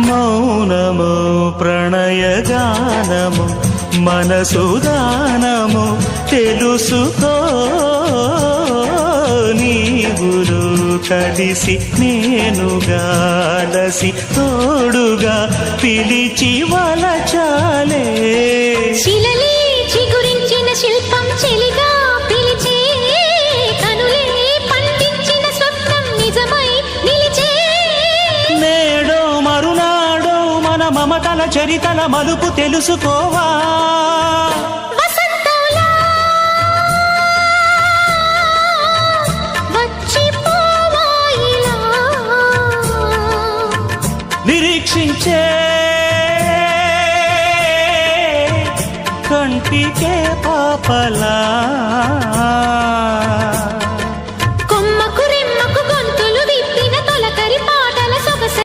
మౌనము ప్రణయగానము మనసుదానము తెలుసుకో నీవులు కలిసి నేనుగాలసి తోడుగా పిలిచి వలచాలే శిలలే చిగురించిన శిల్పం చెలిగా పిలిచే కనులే పండించిన స్వప్నం నిజమై నిలిచే నేడో మరునాడో మన మమతల చరితల మలుపు తెలుసుకోవా వసంతంలా వచ్చిపోవా ఇలా నిరీక్షించే కంటికే పాపలా